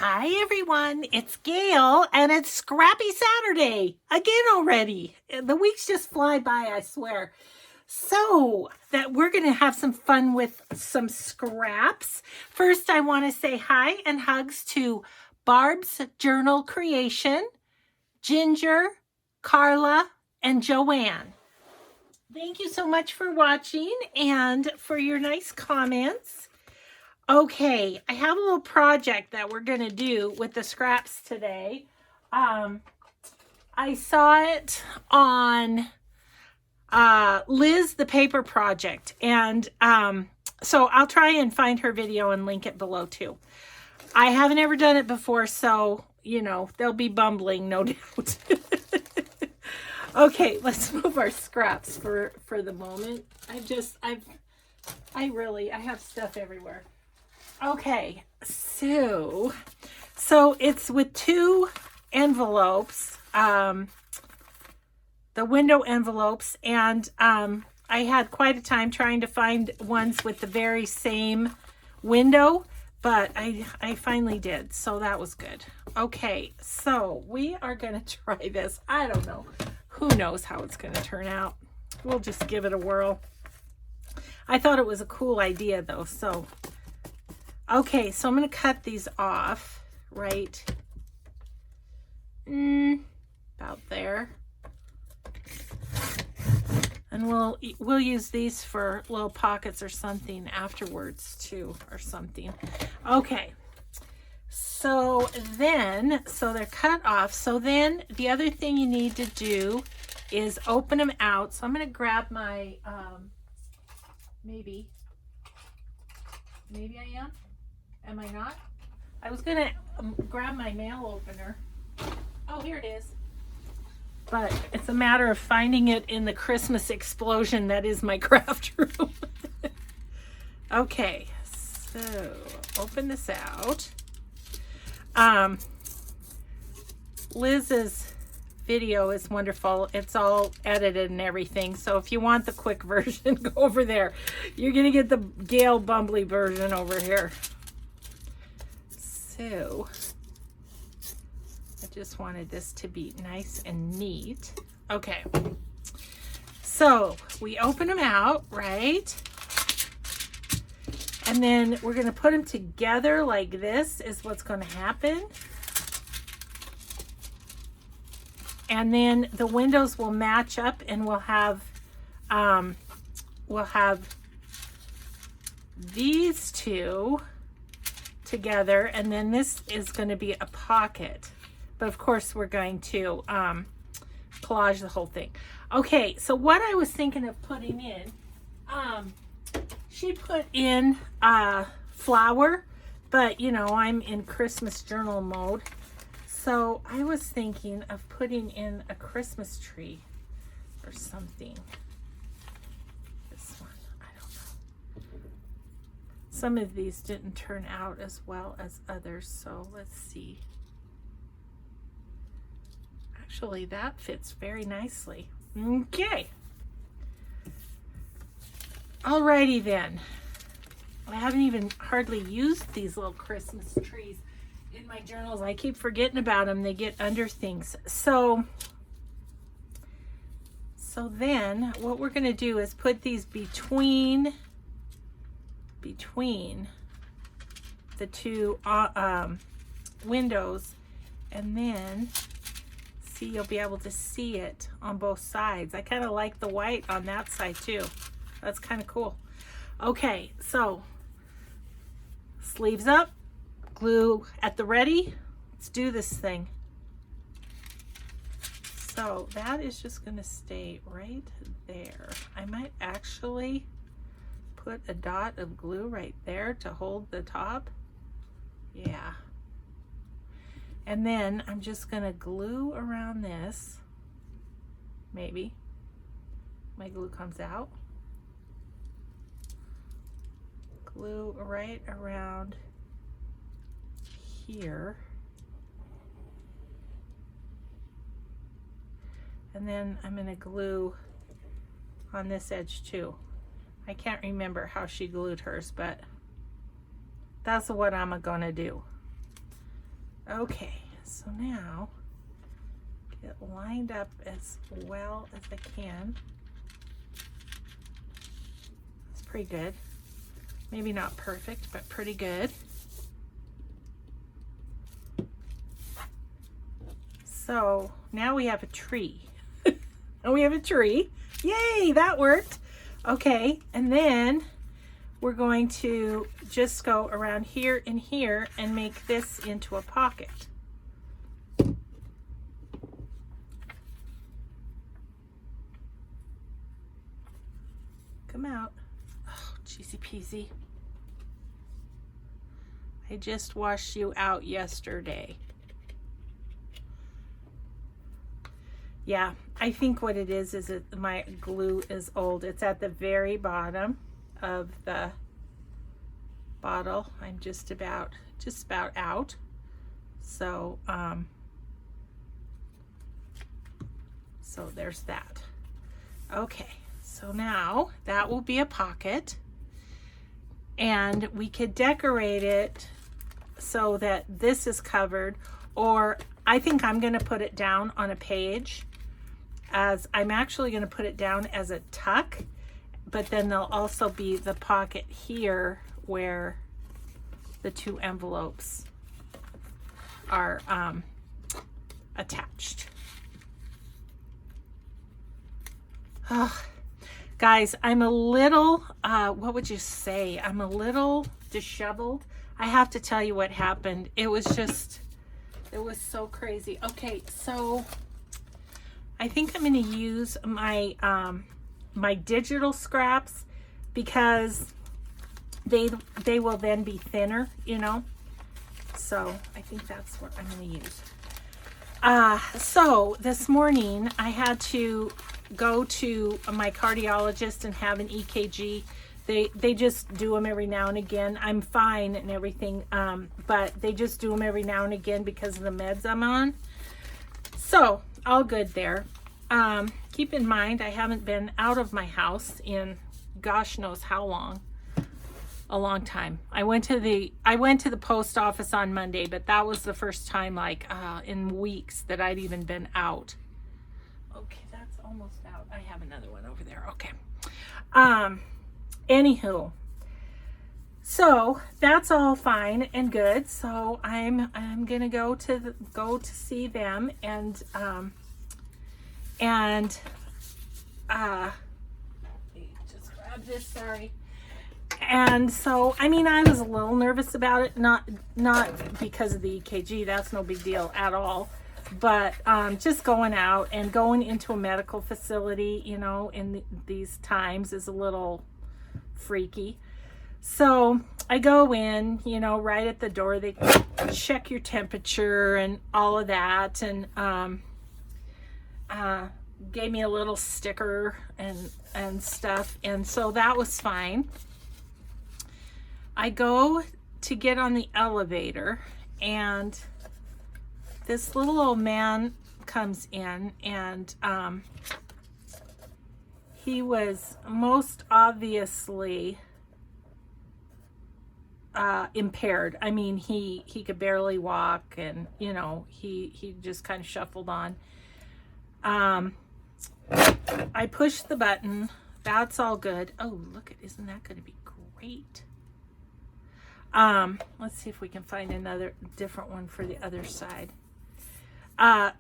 Hi everyone, it's Gail and it's Scrappy Saturday again already. The weeks just fly by, I swear. So that we're going to have some fun with some scraps. First, I want to say hi and hugs to Barb's Journal Creation, Ginger, Carla, and Joanne. Thank you so much for watching and for your nice comments. Okay, I have a little project that we're going to do with the scraps today. I saw it on Liz, the Paper Project, and so I'll try and find her video and link it below too. I haven't ever done it before, so, you know, they'll be bumbling, no doubt. Okay, let's move our scraps for the moment. I have stuff everywhere. Okay, so it's with two envelopes, the window envelopes, and I had quite a time trying to find ones with the very same window, but I finally did, so that was good. Okay, so we are going to try this. I don't know. Who knows how it's going to turn out. We'll just give it a whirl. I thought it was a cool idea, though, so... Okay, so I'm going to cut these off right about there. And we'll use these for little pockets or something afterwards too, or something. Okay. So they're cut off. So then the other thing you need to do is open them out. So I'm going to grab my maybe I am. Am I not? I was going to grab my mail opener. Oh, here it is. But it's a matter of finding it in the Christmas explosion that is my craft room. Okay, so open this out. Liz's video is wonderful. It's all edited and everything. So if you want the quick version, go over there. You're going to get the Gail Bumbly version over here. So I just wanted this to be nice and neat. Okay, so we open them out, right? And then we're going to put them together like this is what's going to happen. And then the windows will match up and we'll have these two together, and then this is going to be a pocket, but of course we're going to collage the whole thing. Okay, so what I was thinking of putting in, she put in flower, but you know, I'm in Christmas journal mode, so I was thinking of putting in a Christmas tree or something. Some of these didn't turn out as well as others, so let's see. Actually, that fits very nicely. Okay. Alrighty then. I haven't even hardly used these little Christmas trees in my journals. I keep forgetting about them. They get under things. So then what we're going to do is put these between the two windows, and then see, you'll be able to see it on both sides. I kind of like the white on that side too. That's kind of cool. Okay, so sleeves up, glue at the ready. Let's do this thing. So that is just going to stay right there. I might actually put a dot of glue right there to hold the top. Yeah. And then I'm just going to glue around this. Maybe my glue comes out. Glue right around here. And then I'm going to glue on this edge too. I can't remember how she glued hers, but that's what I'm gonna do. Okay, so now get it lined up as well as I can. It's pretty good. Maybe not perfect, but pretty good. So now we have a tree. And we have a tree. Yay, that worked. Okay, and then we're going to just go around here and here and make this into a pocket. Come out. Oh, cheesy peasy. I just washed you out yesterday. Yeah, I think what it is that my glue is old. It's at the very bottom of the bottle. I'm just about out. So so there's that. Okay, so now that will be a pocket, and we could decorate it so that this is covered, or I think I'm going to put it down on a page. As I'm actually going to put it down as a tuck, but then there'll also be the pocket here where the two envelopes are attached. Oh, guys, I'm a little, what would you say? I'm a little disheveled. I have to tell you what happened. It was so crazy. Okay, so I think I'm going to use my my digital scraps because they will then be thinner, you know. So I think that's what I'm going to use. So this morning I had to go to my cardiologist and have an EKG. They just do them every now and again. I'm fine and everything, but they just do them every now and again because of the meds I'm on. So all good there. Keep in mind, I haven't been out of my house in gosh knows how long. A long time. I went to the post office on Monday, but that was the first time like in weeks that I'd even been out. Okay, that's almost out. I have another one over there. Okay. Anywho, so that's all fine and good. So I'm gonna go to see them and just grab this. Sorry. And so, I mean, I was a little nervous about it, not because of the EKG, that's no big deal at all, but just going out and going into a medical facility, you know, in these times is a little freaky. So I go in, you know, right at the door, they check your temperature and all of that, and gave me a little sticker and stuff, and so that was fine. I go to get on the elevator, and this little old man comes in, and he was most obviously impaired. I mean, he could barely walk, and you know, he just kind of shuffled on. I pushed the button. That's all good. Oh, look, isn't that going to be great? Let's see if we can find another different one for the other side.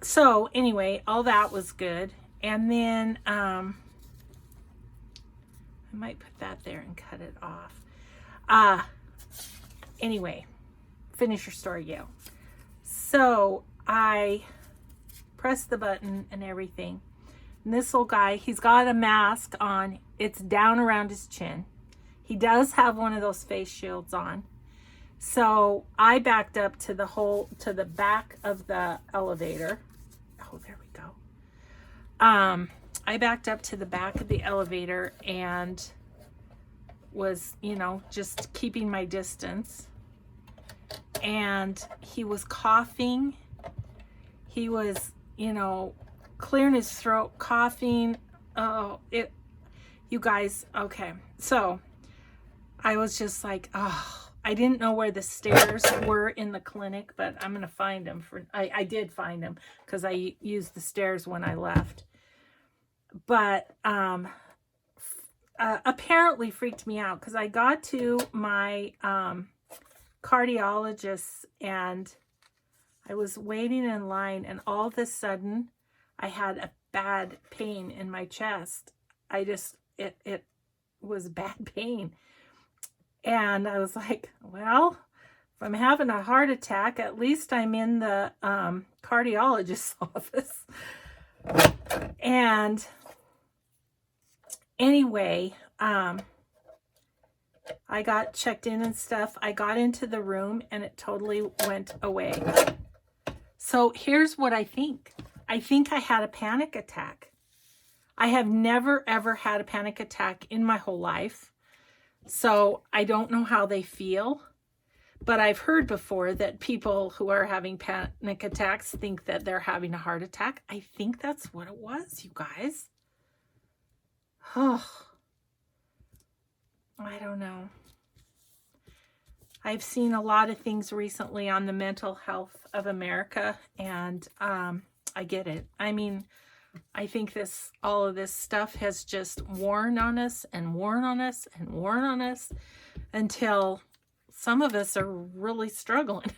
So anyway, all that was good. And then, I might put that there and cut it off. Anyway, finish your story, Gail. So I pressed the button and everything. And this little guy, he's got a mask on. It's down around his chin. He does have one of those face shields on. So I backed up to the back of the elevator. Oh, there we go. I backed up to the back of the elevator and was, you know, just keeping my distance. And he was coughing. He was, you know, clearing his throat, coughing. Oh, you guys, okay. So I was just like, oh, I didn't know where the stairs were in the clinic, but I'm going to find them. I did find them because I used the stairs when I left. But apparently freaked me out because I got to my cardiologist and I was waiting in line, and all of a sudden I had a bad pain in my chest. It was bad pain. And I was like, well, if I'm having a heart attack, at least I'm in the cardiologist's office. And anyway, I got checked in and stuff. I got into the room and it totally went away. So here's what I think. I think I had a panic attack. I have never, ever had a panic attack in my whole life. So I don't know how they feel. But I've heard before that people who are having panic attacks think that they're having a heart attack. I think that's what it was, you guys. Oh, I don't know. I've seen a lot of things recently on the mental health of America, and I get it. I mean, I think all of this stuff has just worn on us and worn on us and worn on us until some of us are really struggling.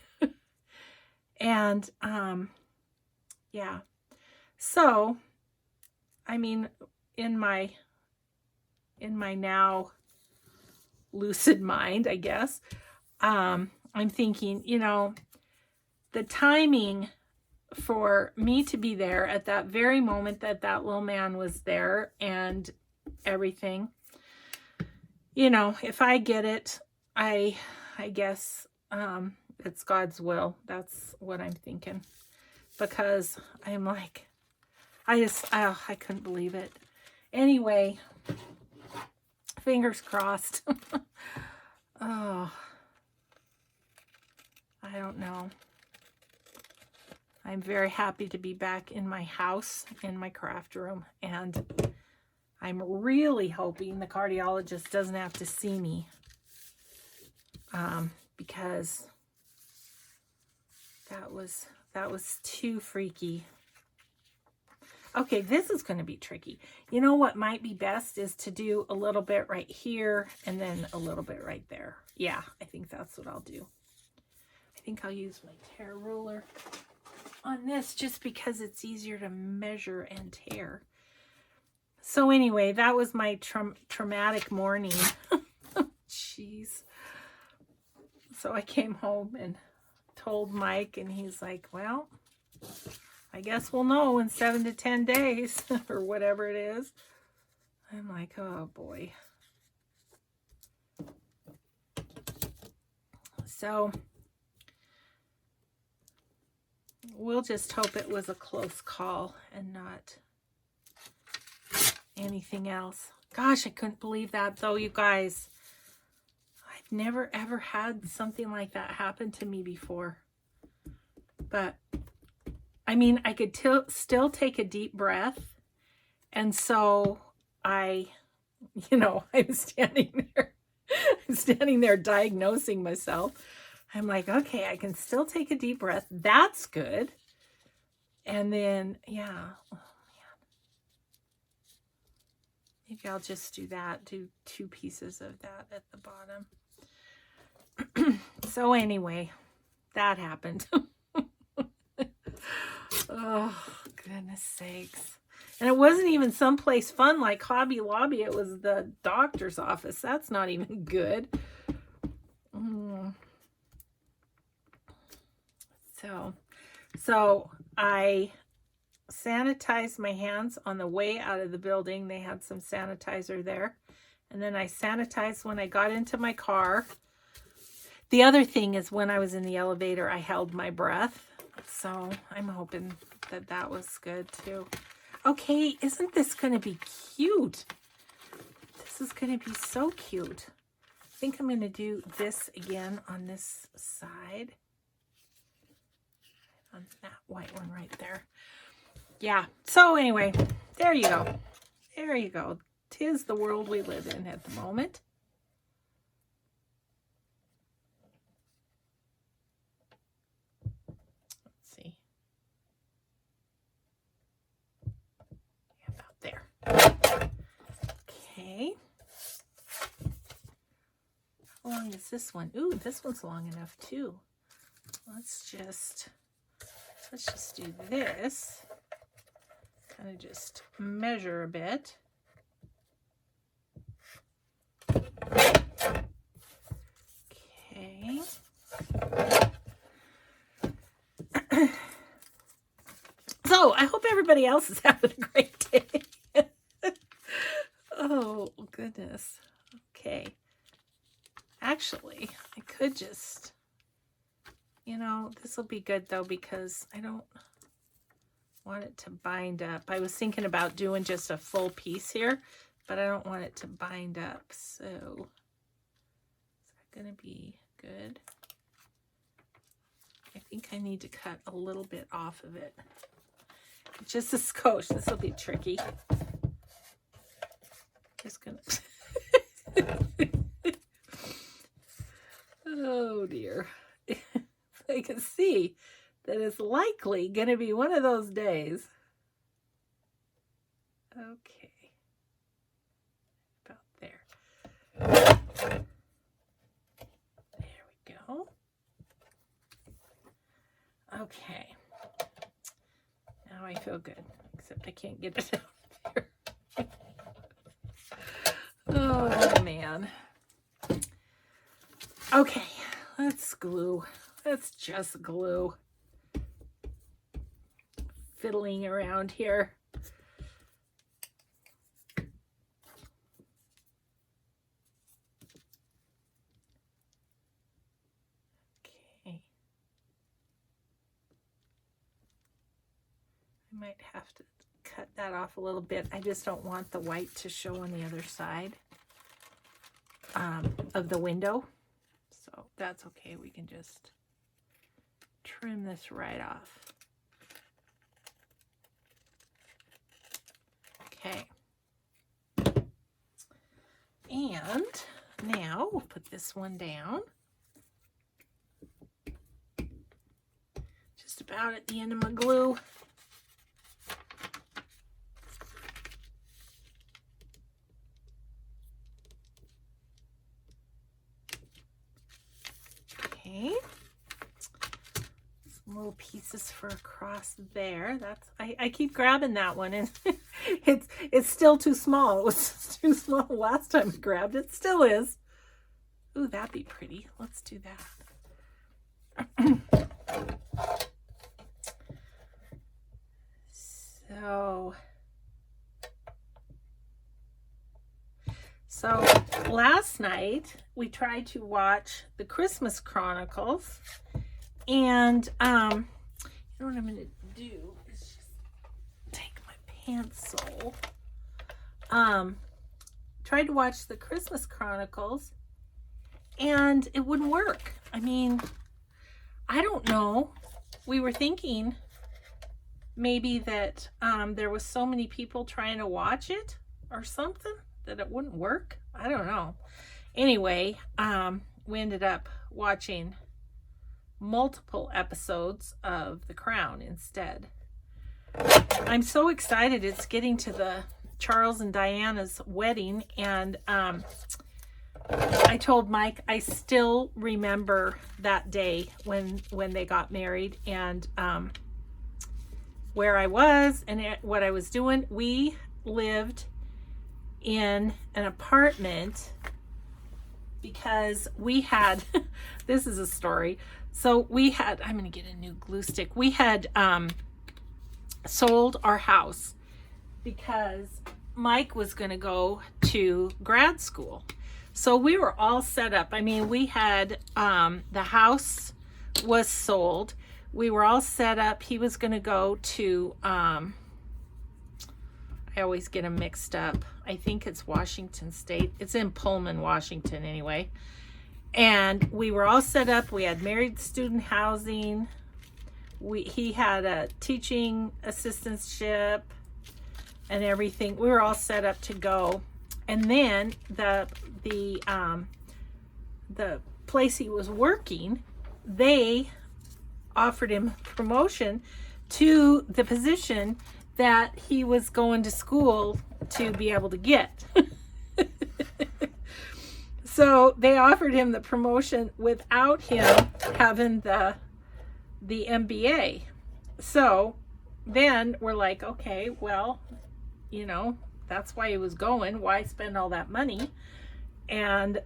And yeah. So, I mean, in my now lucid mind, I guess, I'm thinking, you know, the timing for me to be there at that very moment that that little man was there and everything, you know, if I get it, I guess it's God's will. That's what I'm thinking, because I'm like, I couldn't believe it. Anyway, fingers crossed. Oh, I don't know. I'm very happy to be back in my house, in my craft room, and I'm really hoping the cardiologist doesn't have to see me, because that was too freaky. Okay, this is going to be tricky. You know what might be best is to do a little bit right here and then a little bit right there. Yeah, I think that's what I'll do. I think I'll use my tear ruler on this just because it's easier to measure and tear. So anyway, that was my traumatic morning. Jeez. So I came home and told Mike, and he's like, well, I guess we'll know in 7 to 10 days or whatever it is. I'm like, oh boy. So we'll just hope it was a close call and not anything else. Gosh, I couldn't believe that though, you guys. I've never ever had something like that happen to me before. But I mean, I could still take a deep breath. And so I was standing there diagnosing myself. I'm like, okay, I can still take a deep breath. That's good. And then, yeah, oh man. Maybe I'll just do that, do 2 pieces of that at the bottom. So anyway, that happened. Oh, goodness sakes. And it wasn't even someplace fun like Hobby Lobby. It was the doctor's office. That's not even good. So I sanitized my hands on the way out of the building. They had some sanitizer there. And then I sanitized when I got into my car. The other thing is when I was in the elevator, I held my breath. So I'm hoping that that was good too. Okay, isn't this going to be cute? This is going to be so cute. I think I'm going to do this again on this side. On that white one right there. Yeah, so anyway, there you go. There you go. 'Tis the world we live in at the moment. this one? Ooh, this one's long enough too. Let's just do this. Kind of just measure a bit. Okay. So I hope everybody else is having a great day. Oh, goodness. Okay. Actually, I could just, this will be good though, because I don't want it to bind up. I was thinking about doing just a full piece here, but I don't want it to bind up. So is that going to be good? I think I need to cut a little bit off of it. Just a skosh. This will be tricky. Just gonna. Oh dear. I can see that it's likely going to be one of those days. Okay. About there. There we go. Okay. Now I feel good, except I can't get it out there. Oh, man. Okay, let's glue. Let's just glue. Fiddling around here. Okay. I might have to cut that off a little bit. I just don't want the white to show on the other side of the window. So that's okay. We can just trim this right off. Okay. And now we'll put this one down. Just about at the end of my glue. Okay. Some little pieces for across there. That's I keep grabbing that one, and it's still too small. It was too small last time I grabbed it. Still is. Ooh, that'd be pretty. Let's do that. So last night we tried to watch the Christmas Chronicles, and you know what I'm gonna do is just take my pencil. Tried to watch the Christmas Chronicles, and it wouldn't work. I mean, I don't know. We were thinking maybe that there was so many people trying to watch it or something that it wouldn't work. I don't know. Anyway, we ended up watching multiple episodes of The Crown instead. I'm so excited. It's getting to the Charles and Diana's wedding, and I told Mike I still remember that day when they got married, and where I was and what I was doing. We lived in an apartment because we had this is a story. So we had, I'm going to get a new glue stick. We had sold our house because Mike was going to go to grad school. So we were all set up. I mean, we had the house was sold. We were all set up. He was going to go to I always get them mixed up. I think it's Washington State. It's in Pullman, Washington anyway. And we were all set up. We had married student housing. He had a teaching assistantship and everything. We were all set up to go. And then the place he was working, they offered him promotion to the position that he was going to school to be able to get. So they offered him the promotion without him having the MBA. So then we're like, okay, well, you know, that's why he was going. Why spend all that money? And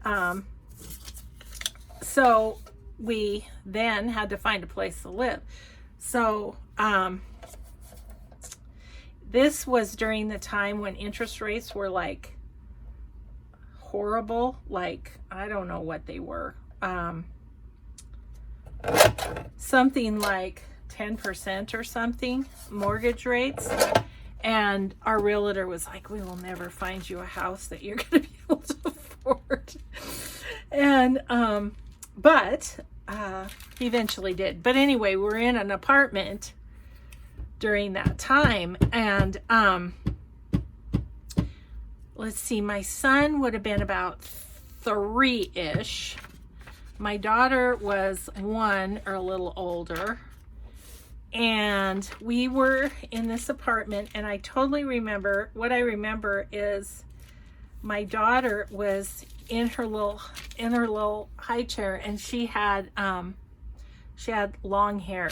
so we then had to find a place to live. So this was during the time when interest rates were like horrible. Like, I don't know what they were. Something like 10% or something, mortgage rates. And our realtor was like, we will never find you a house that you're going to be able to afford. And, but he eventually did. But anyway, we're in an apartment during that time. And let's see, my son would have been about 3-ish. My daughter was 1 or a little older. And we were in this apartment, and I totally remember, what I remember is my daughter was in her little high chair, and she had long hair.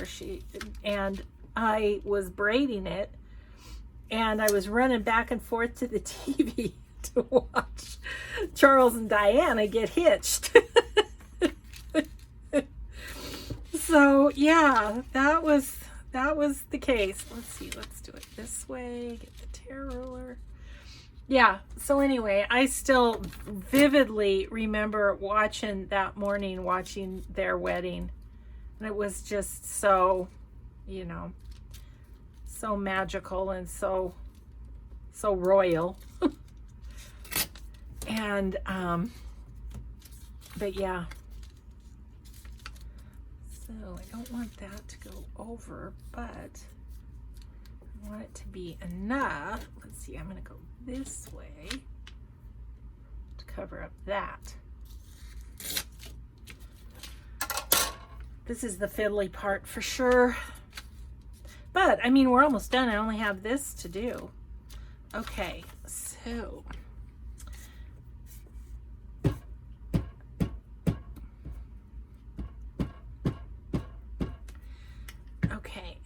And I was braiding it, and I was running back and forth to the TV to watch Charles and Diana get hitched. So yeah, that was the case. Let's see, let's do it this way, get the tear ruler. Yeah, so anyway, I still vividly remember watching that morning, watching their wedding. And it was just so, you know, so magical and so royal. And, but yeah. So I don't want that to go over, but I want it to be enough. Let's see, I'm going to go this way to cover up that. This is the fiddly part for sure. But, I mean, we're almost done. I only have this to do. Okay, so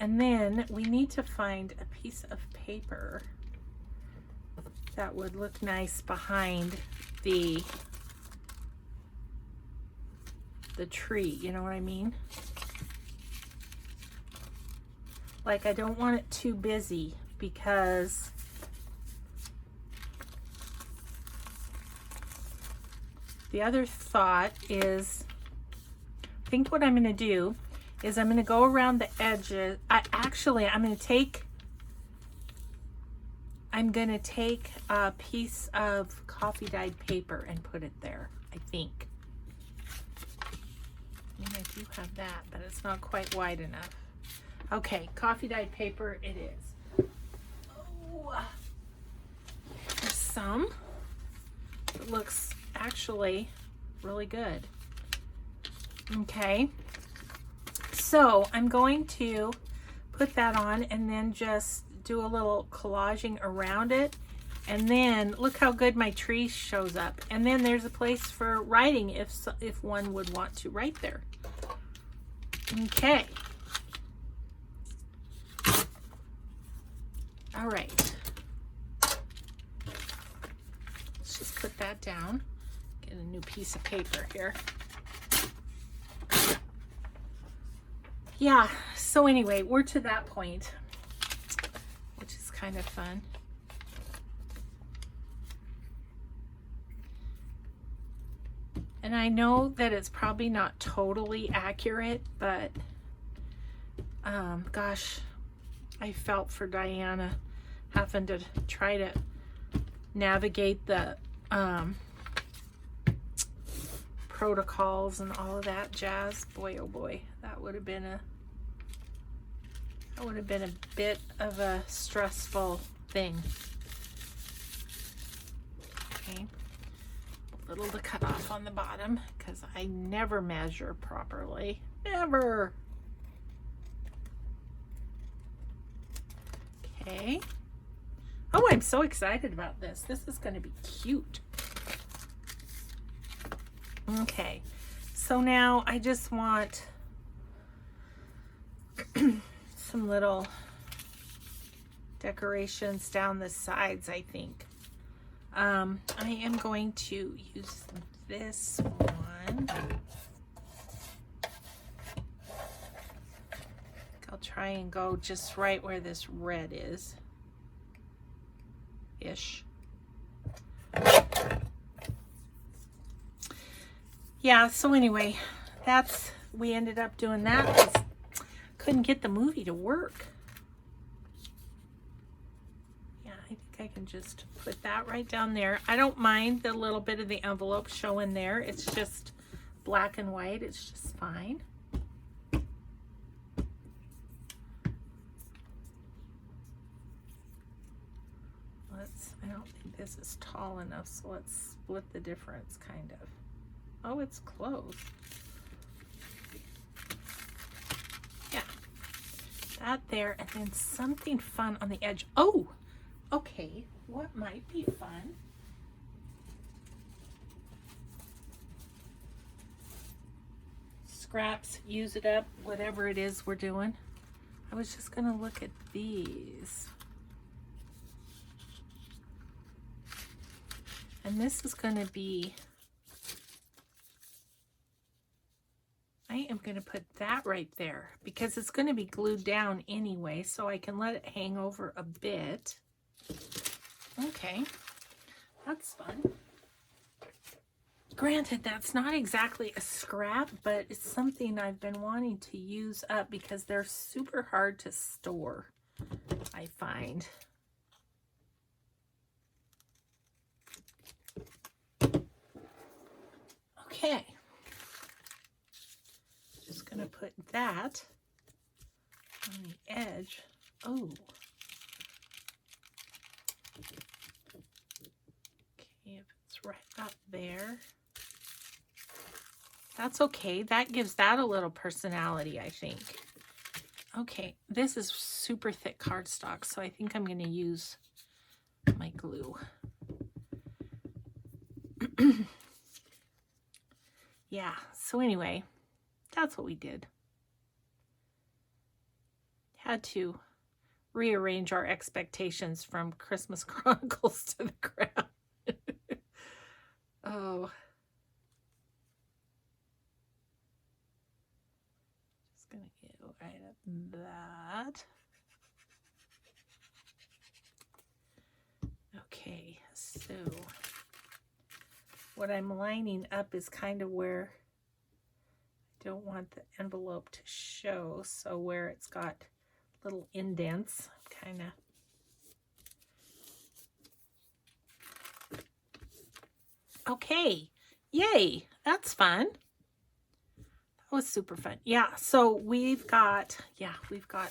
and then we need to find a piece of paper that would look nice behind the tree, you know what I mean? Like, I don't want it too busy because the other thought is, I think what I'm going to do is I'm going to go around the edges. I'm going to take a piece of coffee dyed paper and put it there, I think. I mean, I do have that, but it's not quite wide enough. Okay, coffee dyed paper it is. Oh, there's some. It looks actually really good. Okay. So I'm going to put that on and then just do a little collaging around it. And then look how good my tree shows up. And then there's a place for writing if one would want to write there. Okay. All right. Let's just put that down. Get a new piece of paper here. Yeah, so anyway, we're to that point, which is kind of fun. And I know that it's probably not totally accurate, but gosh, I felt for Diana having to try to navigate the protocols and all of that jazz. Boy, oh boy, that would have been a bit of a stressful thing. Okay, a little to cut off on the bottom because I never measure properly. Never. Okay. Oh, I'm so excited about this. This is going to be cute. Okay, so now I just want some little decorations down the sides, I think. I am going to use this one. I'll try and go just right where this red is. Ish. Yeah, so anyway, we ended up doing that because couldn't get the movie to work. Yeah, I think I can just put that right down there. I don't mind the little bit of the envelope showing there. It's just black and white. It's just fine. I don't think this is tall enough, so let's split the difference, kind of. Oh, it's close. Yeah, that there, and then something fun on the edge. Oh, okay, what might be fun? Scraps, use it up, whatever it is we're doing. I was just gonna look at these. And this is going to be, I am going to put that right there because it's going to be glued down anyway, so I can let it hang over a bit. Okay, that's fun. Granted, that's not exactly a scrap, but it's something I've been wanting to use up because they're super hard to store, I find. Okay, just gonna put that on the edge. Oh, okay, if it's right up there, that's okay. That gives that a little personality, I think. Okay, this is super thick cardstock, so I think I'm gonna use my glue. Yeah, so anyway, that's what we did. Had to rearrange our expectations from Christmas Chronicles to the crowd. Oh. Just gonna get right up that. Okay, so what I'm lining up is kind of where I don't want the envelope to show, so where it's got little indents, kind of. Okay, yay, that's fun. That was super fun. Yeah, so we've got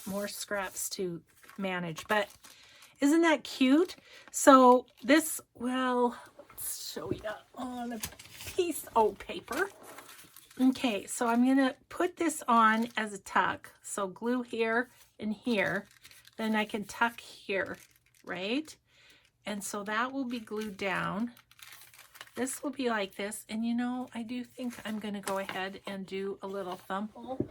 more scraps to manage, but isn't that cute? So this, well, let's show you on a piece of paper. Okay, so I'm gonna put this on as a tuck. So glue here and here, then I can tuck here, right? And so that will be glued down. This will be like this, and you know, I do think I'm gonna go ahead and do a little thumb hole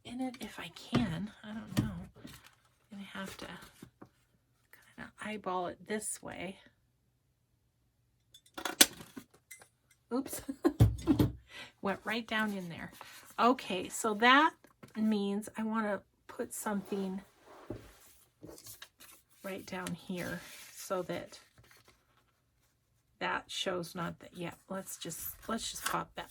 in it if I can. I don't know. I'm gonna have to kind of eyeball it this way. Oops. Went right down in there. Okay, so that means I want to put something right down here so that that shows not that. Yeah, let's just pop that.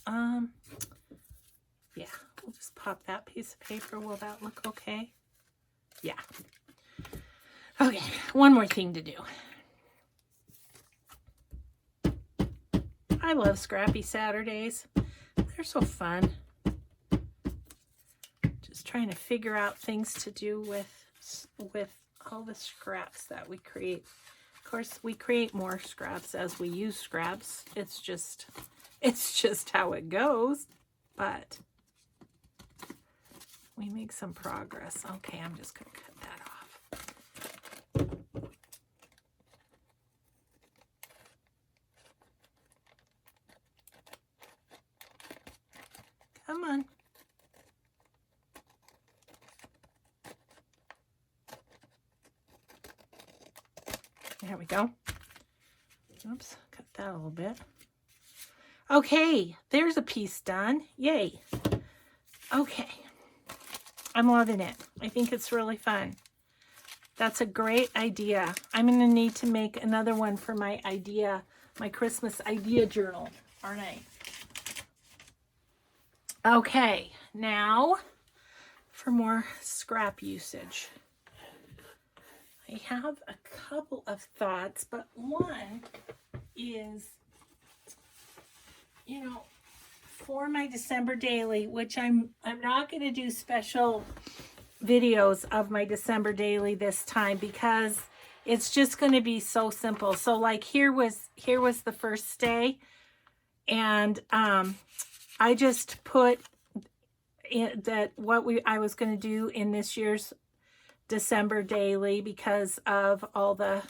Yeah, we'll just pop that piece of paper. Will that look okay? Yeah. Okay, one more thing to do. I love Scrappy Saturdays. They're so fun. Just trying to figure out things to do with all the scraps that we create. Of course, we create more scraps as we use scraps. It's just how it goes. But we make some progress. Okay, I'm just going to cut that off. There we go. Oops, cut that a little bit. Okay, there's a piece done. Yay. Okay. I'm loving it. I think it's really fun. That's a great idea. I'm going to need to make another one for my Christmas idea journal, aren't I? Okay, now for more scrap usage. I have a couple of thoughts, but one is, you know, for my December daily, which I'm not going to do special videos of my December daily this time because it's just going to be so simple. So like here was the first day, and I just put in that what I was going to do in this year's December daily because of all the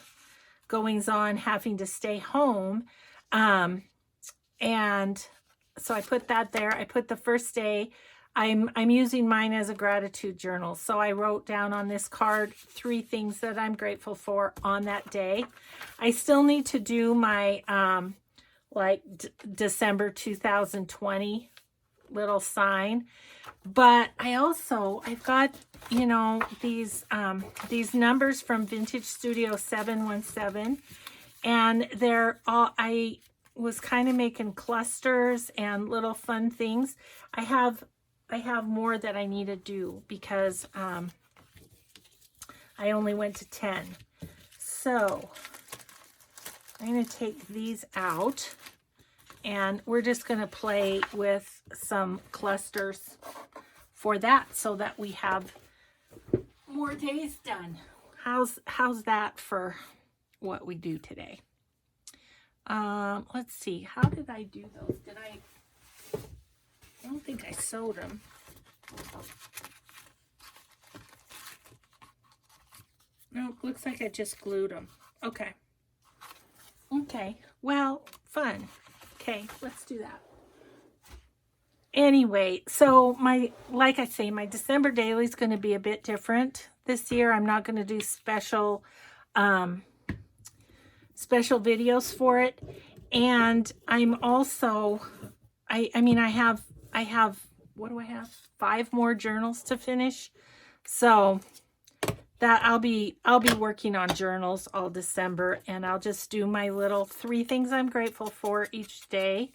goings on having to stay home. And so I put that there. I put the first day. I'm using mine as a gratitude journal. So I wrote down on this card 3 things that I'm grateful for on that day. I still need to do my December 2020 little sign, but I've got, you know, these numbers from Vintage Studio 717, and they're all, I was kind of making clusters and little fun things. I have more that I need to do because I only went to 10. So I'm going to take these out, and we're just going to play with some clusters for that so that we have more days done. How's that for what we do today? Let's see. How did I do those? I don't think I sewed them. No, looks like I just glued them. Okay. Okay. Well, fun. Okay, let's do that. Anyway, so like I say, my December daily is going to be a bit different this year. I'm not going to do special videos for it. And I'm also, I have, what do I have? 5 more journals to finish. So that I'll be working on journals all December, and I'll just do my little 3 things I'm grateful for each day.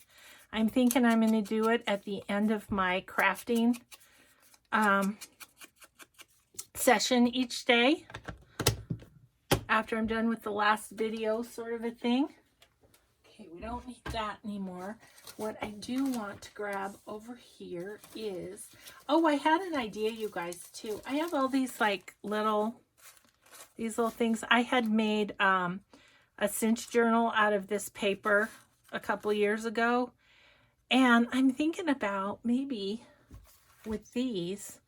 I'm thinking I'm going to do it at the end of my crafting session each day after I'm done with the last video, sort of a thing. Okay, we don't need that anymore. What I do want to grab over here is, oh, I had an idea, you guys, too. I have all these little things. I had made a cinch journal out of this paper a couple years ago, and I'm thinking about maybe with these,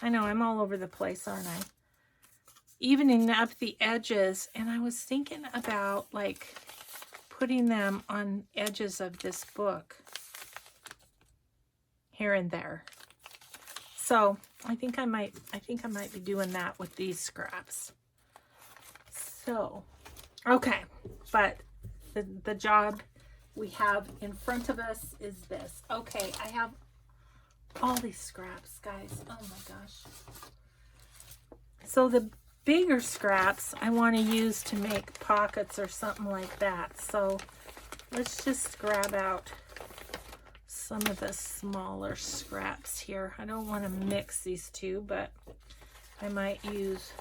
I know I'm all over the place, aren't I? Evening up the edges, and I was thinking about putting them on edges of this book here and there. So I think I might be doing that with these scraps. So, okay, but the job we have in front of us is this. Okay, I have all these scraps, guys. Oh my gosh. So the bigger scraps I want to use to make pockets or something like that. So let's just grab out some of the smaller scraps here. I don't want to mix these two, but I might use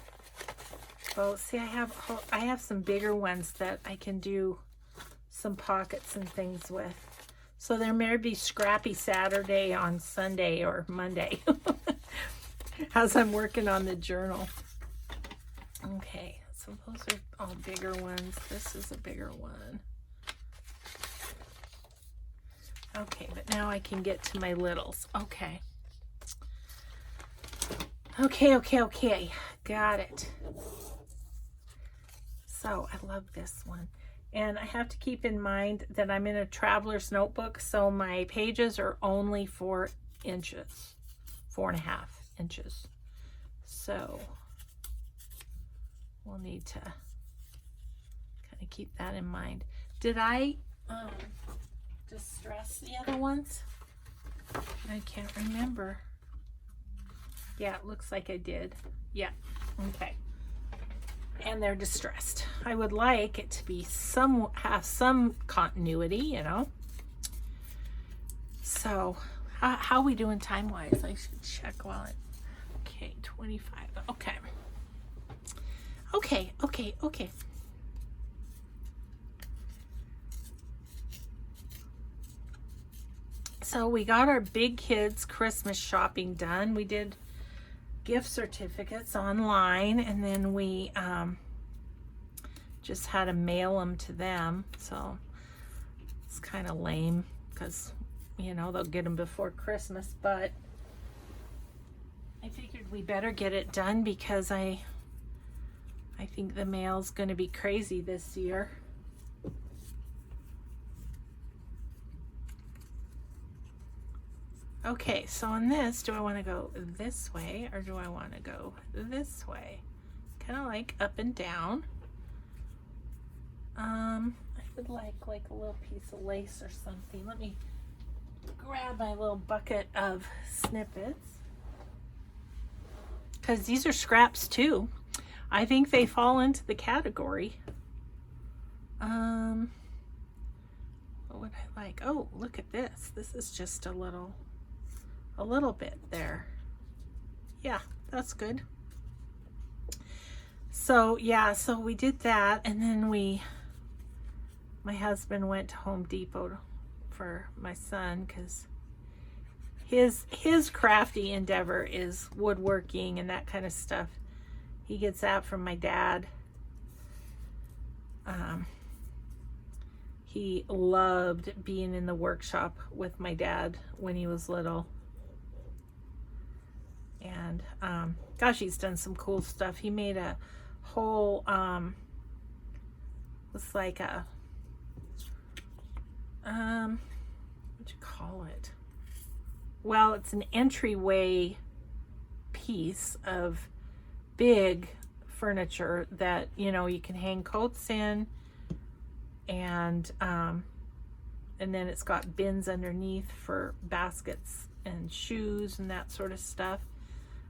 both. See, I have some bigger ones that I can do some pockets and things with. So there may be Scrappy Saturday on Sunday or Monday as I'm working on the journal. Okay, so those are all bigger ones. This is a bigger one. Okay, but now I can get to my littles. Okay. Okay. Got it. So I love this one. And I have to keep in mind that I'm in a traveler's notebook, so my pages are only 4 inches, 4.5 inches. So we'll need to Gonna keep that in mind. Did I distress the other ones? I can't remember. Yeah, it looks like I did. Yeah, okay. And they're distressed. I would like it to be have some continuity, you know. So, how are we doing time-wise? I should check while it... Okay, 25. Okay. Okay. So we got our big kids Christmas shopping done. We did gift certificates online, and then we just had to mail them to them. So it's kind of lame because, you know, they'll get them before Christmas, but I figured we better get it done because I think the mail's going to be crazy this year. Okay, so on this, do I want to go this way or do I want to go this way? Kind of like up and down. I would like a little piece of lace or something. Let me grab my little bucket of snippets. Because these are scraps too. I think they fall into the category. What would I like? Oh, look at this. This is just a little bit there. Yeah, that's good. So yeah, so we did that, and then my husband went to Home Depot for my son because his crafty endeavor is woodworking and that kind of stuff. He gets that from my dad. He loved being in the workshop with my dad when he was little. And gosh, he's done some cool stuff. He made a whole was like a what'd you call it? Well, it's an entryway piece of big furniture that, you know, you can hang coats in, and then it's got bins underneath for baskets and shoes and that sort of stuff.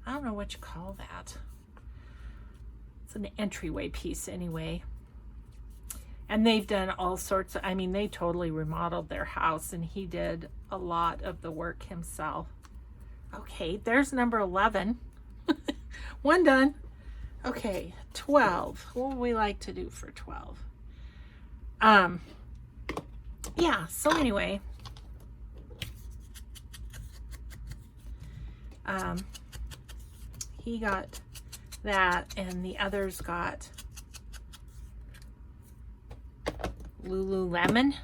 I don't know what you call that. It's an entryway piece anyway. And they've done all sorts of, I mean, they totally remodeled their house, and he did a lot of the work himself. Okay, there's number 11. One done. Okay, 12. What would we like to do for 12? Yeah, so anyway, he got that, and the others got Lululemon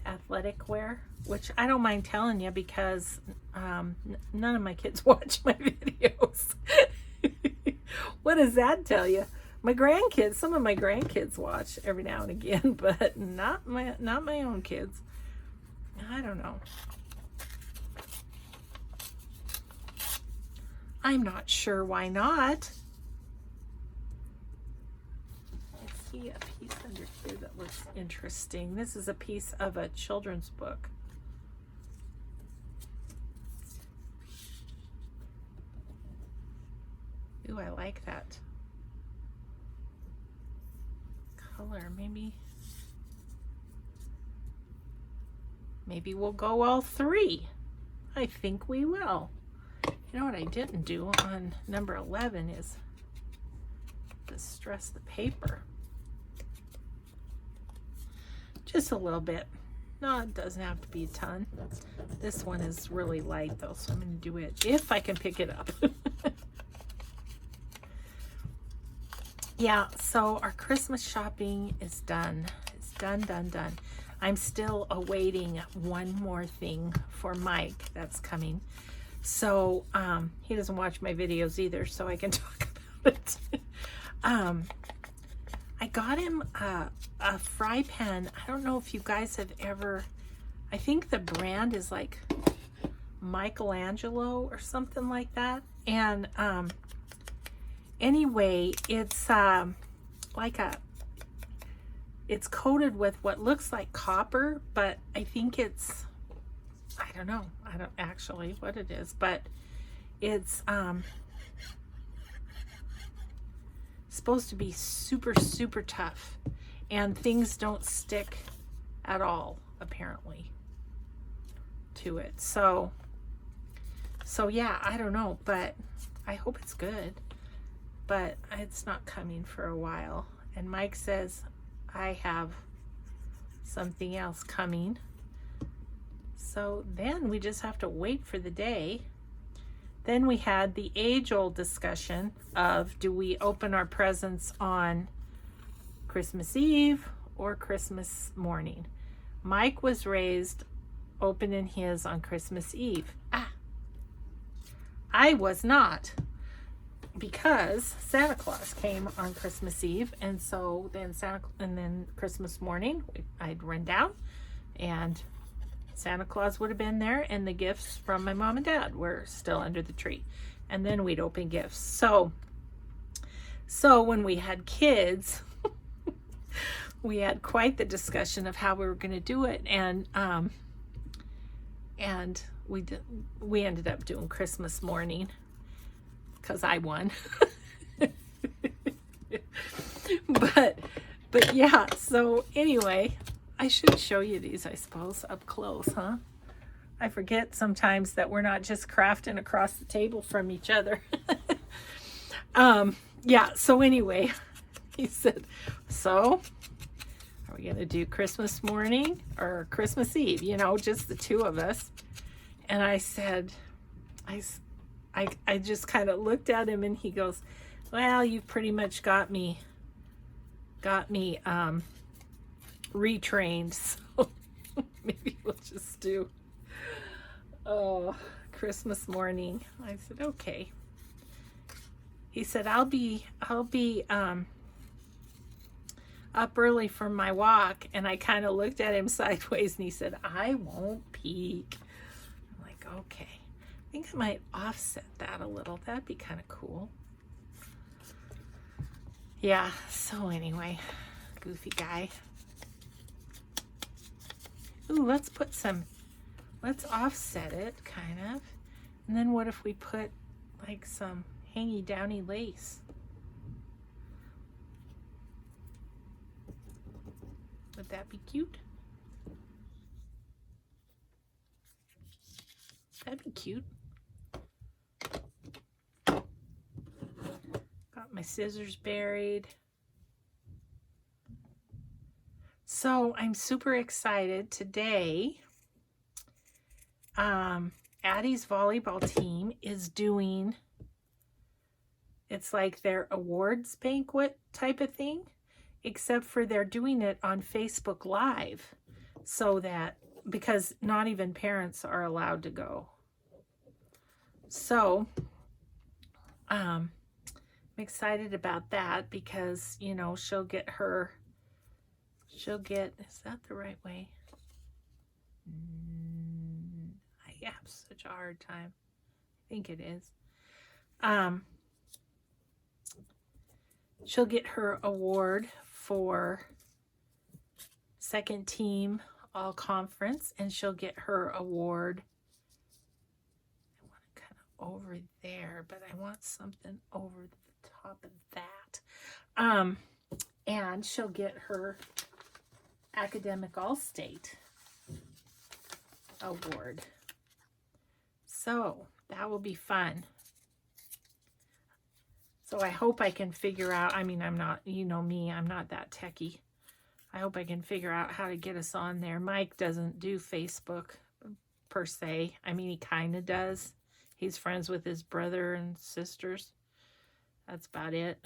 athletic wear, which I don't mind telling you because none of my kids watch my videos. What does that tell you? My grandkids, some of my grandkids watch every now and again, but not my own kids. I don't know. I'm not sure why not. I see a piece under here that looks interesting. This is a piece of a children's book. Ooh, I like that color. Maybe we'll go all three. I think we will. You know what I didn't do on number 11 is distress the paper. Just a little bit. No, it doesn't have to be a ton. This one is really light though, so I'm going to do it if I can pick it up. Yeah, so our Christmas shopping is done. It's done. I'm still awaiting one more thing for Mike that's coming. So he doesn't watch my videos either, so I can talk about it. I got him a fry pan. I don't know if you guys have ever, I think the brand is like Michelangelo or something like that. And anyway, it's like it's coated with what looks like copper, but I think it's, I don't know, I don't actually what it is, but it's supposed to be super, super tough, and things don't stick at all, apparently, to it. So yeah, I don't know, but I hope it's good, but it's not coming for a while. And Mike says I have something else coming. So then we just have to wait for the day. Then we had the age-old discussion of, do we open our presents on Christmas Eve or Christmas morning? Mike was raised opening his on Christmas Eve. I was not, because Santa Claus came on Christmas Eve, and so then then Christmas morning I'd run down and Santa Claus would have been there, and the gifts from my mom and dad were still under the tree, and then we'd open gifts. So when we had kids, we had quite the discussion of how we were going to do it, and we ended up doing Christmas morning because I won. but yeah, so anyway, I should show you these, I suppose, up close, huh? I forget sometimes that we're not just crafting across the table from each other. Yeah, so anyway, he said, so are we going to do Christmas morning or Christmas Eve? You know, just the two of us. And I said, I just kind of looked at him, and he goes, well, you pretty much got me retrained, so maybe we'll just do Christmas morning. I said, okay. He said, I'll be up early for my walk. And I kind of looked at him sideways, and he said, I won't peek. I'm like, okay. I think I might offset that a little. That'd be kind of cool. Yeah, so anyway, goofy guy. Ooh, let's offset it, kind of. And then what if we put like some hangy downy lace? Would that be cute? That'd be cute. Got my scissors buried. So I'm super excited today. Addie's volleyball team is doing, it's like their awards banquet type of thing, except for they're doing it on Facebook Live, so that, because not even parents are allowed to go. So I'm excited about that, because, you know, she'll get, is that the right way? I have such a hard time. I think it is. She'll get her award for second team all conference, and she'll get her award. I want it kind of over there, but I want something over the top of that. And she'll get her academic all-state award. So that will be fun. So I hope I can figure out, I mean, I'm not, you know me, I'm not that techie. I hope I can figure out how to get us on there. Mike doesn't do Facebook per se. I mean, he kind of does. He's friends with his brother and sisters. That's about it.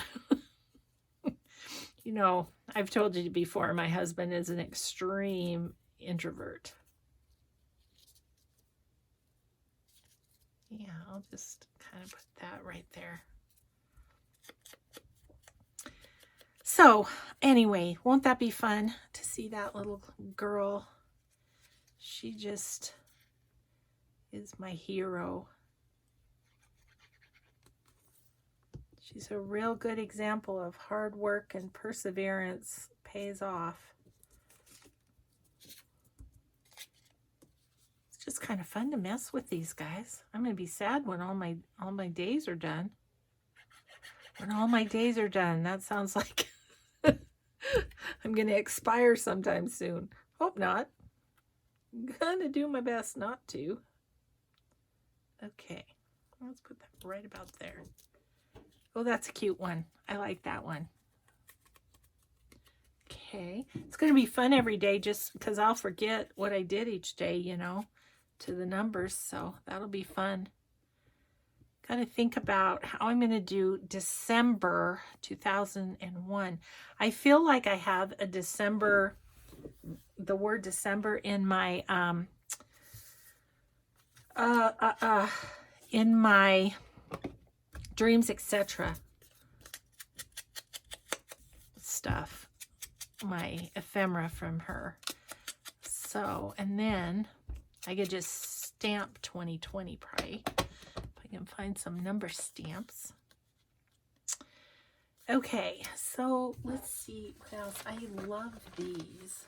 You know, I've told you before, my husband is an extreme introvert. Yeah, I'll just kind of put that right there. So anyway, won't that be fun to see that little girl? She just is my hero. She's a real good example of hard work and perseverance, pays off. It's just kind of fun to mess with these guys. I'm going to be sad when all my days are done. When all my days are done, that sounds like I'm going to expire sometime soon. Hope not. I'm going to do my best not to. Okay, let's put that right about there. Oh, that's a cute one. I like that one. Okay, it's going to be fun every day just because I'll forget what I did each day, you know, to the numbers. So that'll be fun. Got to think about how I'm going to do December 2001. I feel like I have a December, the word December in my, in my dreams, etc. stuff, my ephemera from her. So, and then I could just stamp 2020 probably. If I can find some number stamps. Okay, so let's see what else. I love these.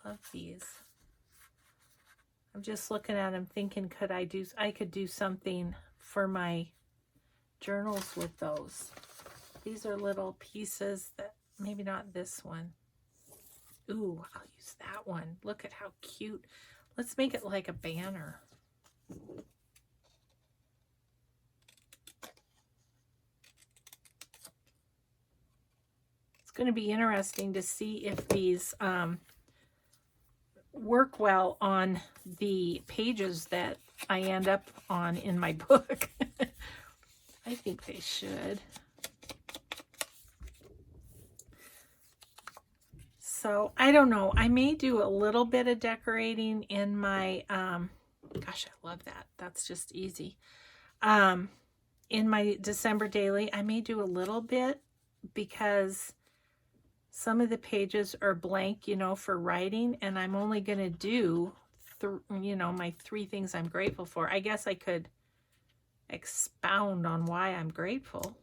Love these. I'm just looking at them thinking, I could do something for my journals with those. These are little pieces that, maybe not this one. Ooh, I'll use that one. Look at how cute. Let's make it like a banner. It's going to be interesting to see if these work well on the pages that I end up on in my book. I think they should. So I don't know. I may do a little bit of decorating in my, gosh, I love that. That's just easy. In my December daily, I may do a little bit because some of the pages are blank, you know, for writing, and I'm only going to do, you know, my 3 things I'm grateful for. I guess I could expound on why I'm grateful.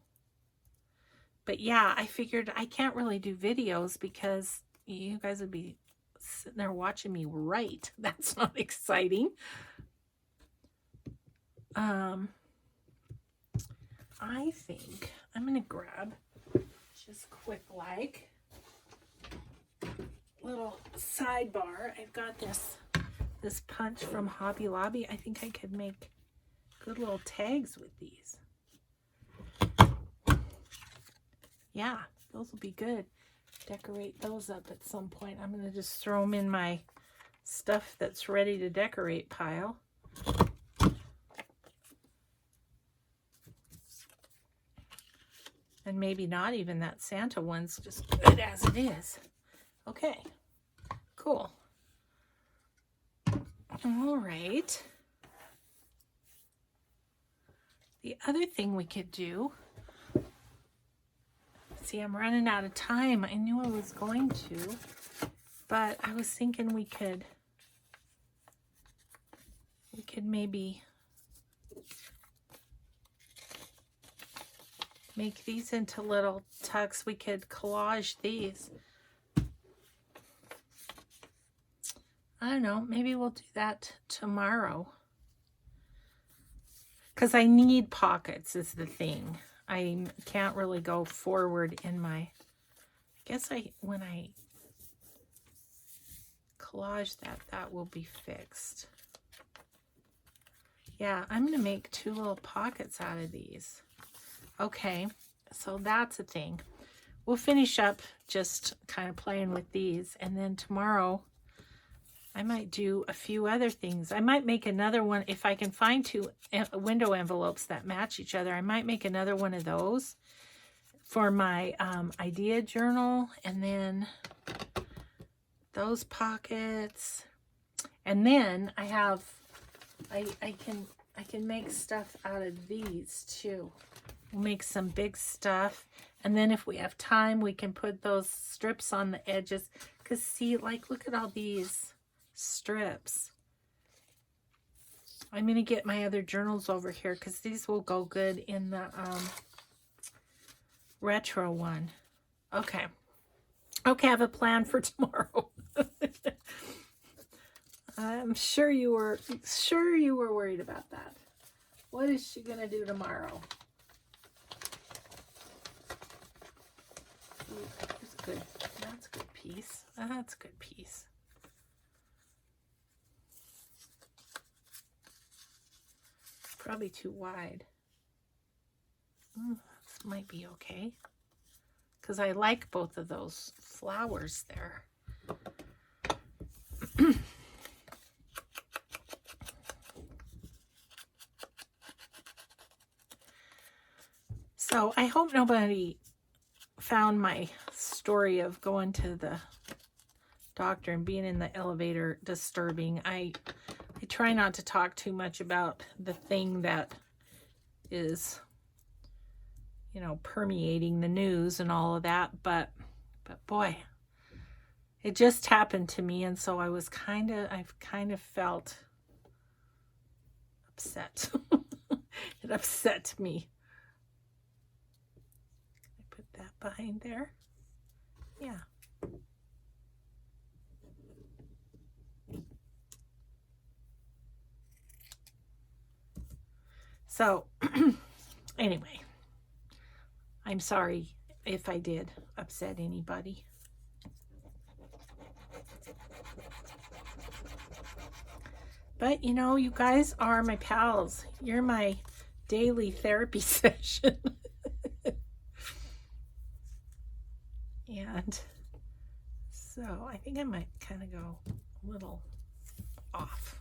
But yeah, I figured I can't really do videos because you guys would be sitting there watching me write. That's not exciting. I think I'm going to grab just quick like little sidebar. I've got this punch from Hobby Lobby. I think I could make good little tags with these. Yeah, those will be good. Decorate those up at some point. I'm going to just throw them in my stuff that's ready to decorate pile. And maybe not even that Santa one's just good as it is. Okay, cool. All right. The other thing we could do, see, I'm running out of time. I knew I was going to, but I was thinking we could maybe make these into little tucks. We could collage these. I don't know, maybe we'll do that tomorrow. Because I need pockets is the thing. I can't really go forward in my, I guess when I collage that will be fixed. Yeah, I'm going to make 2 little pockets out of these. Okay, so that's a thing. We'll finish up just kind of playing with these, and then tomorrow I might do a few other things. I might make another one if I can find 2 window envelopes that match each other. I might make another one of those for my idea journal, and then those pockets, and then I have I can make stuff out of these too. We'll make some big stuff, and then if we have time we can put those strips on the edges, because see, like, look at all these strips. I'm going to get my other journals over here because these will go good in the retro one. Okay, Okay, I have a plan for tomorrow. I'm sure you were worried about that. What is she gonna do tomorrow? Ooh, that's good. That's a good piece. That's a good piece. Probably too wide. This might be okay. Because I like both of those flowers there. So I hope nobody found my story of going to the doctor and being in the elevator disturbing. I try not to talk too much about the thing that is, you know, permeating the news and all of that, but boy, it just happened to me, and so I've kind of felt upset. It upset me. I put that behind there. Yeah. So, anyway, I'm sorry if I did upset anybody. But, you know, you guys are my pals. You're my daily therapy session. And so I think I might kind of go a little off.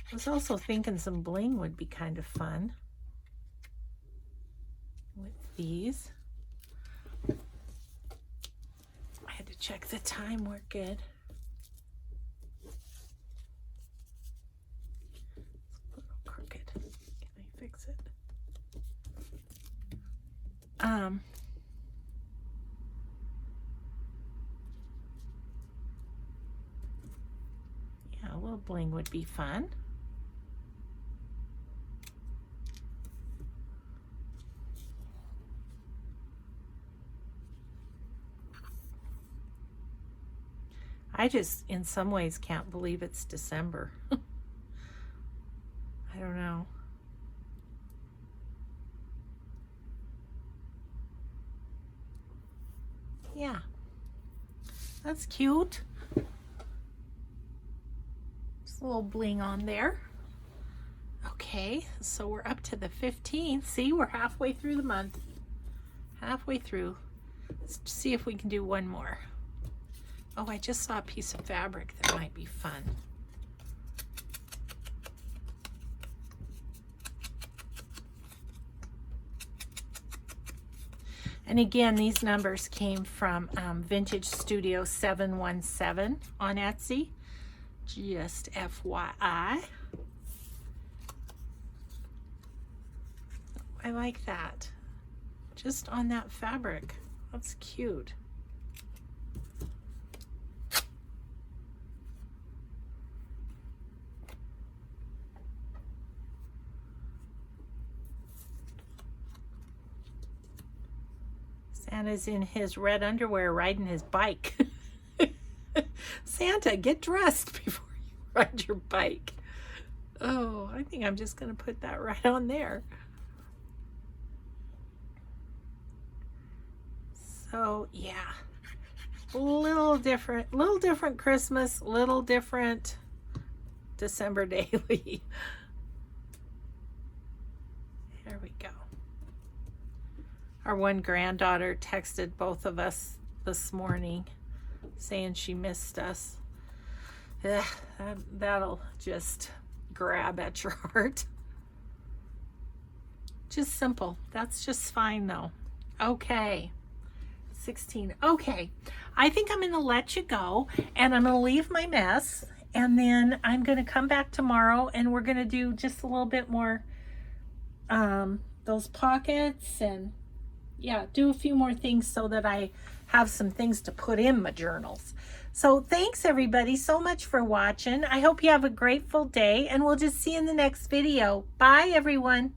I was also thinking some bling would be kind of fun with these. I had to check the time. We're good. It's a little crooked. Can I fix it? Yeah, a little bling would be fun. I just, in some ways, can't believe it's December. I don't know. Yeah. That's cute. Just a little bling on there. Okay, so we're up to the 15th. See, we're halfway through the month. Halfway through. Let's see if we can do one more. Oh, I just saw a piece of fabric that might be fun. And again, these numbers came from Vintage Studio 717 on Etsy. Just FYI. I like that. Just on that fabric. That's cute. Santa's in his red underwear riding his bike. Santa, get dressed before you ride your bike. Oh, I think I'm just going to put that right on there. So, yeah. Little different Christmas, little different December daily. There we go. Our one granddaughter texted both of us this morning saying she missed us. Ugh, that'll just grab at your heart. Just simple. That's just fine though. Okay. 16. Okay. I think I'm going to let you go and I'm going to leave my mess and then I'm going to come back tomorrow and we're going to do just a little bit more those pockets and yeah, do a few more things so that I have some things to put in my journals. So thanks everybody so much for watching. I hope you have a grateful day, and we'll just see you in the next video. Bye everyone.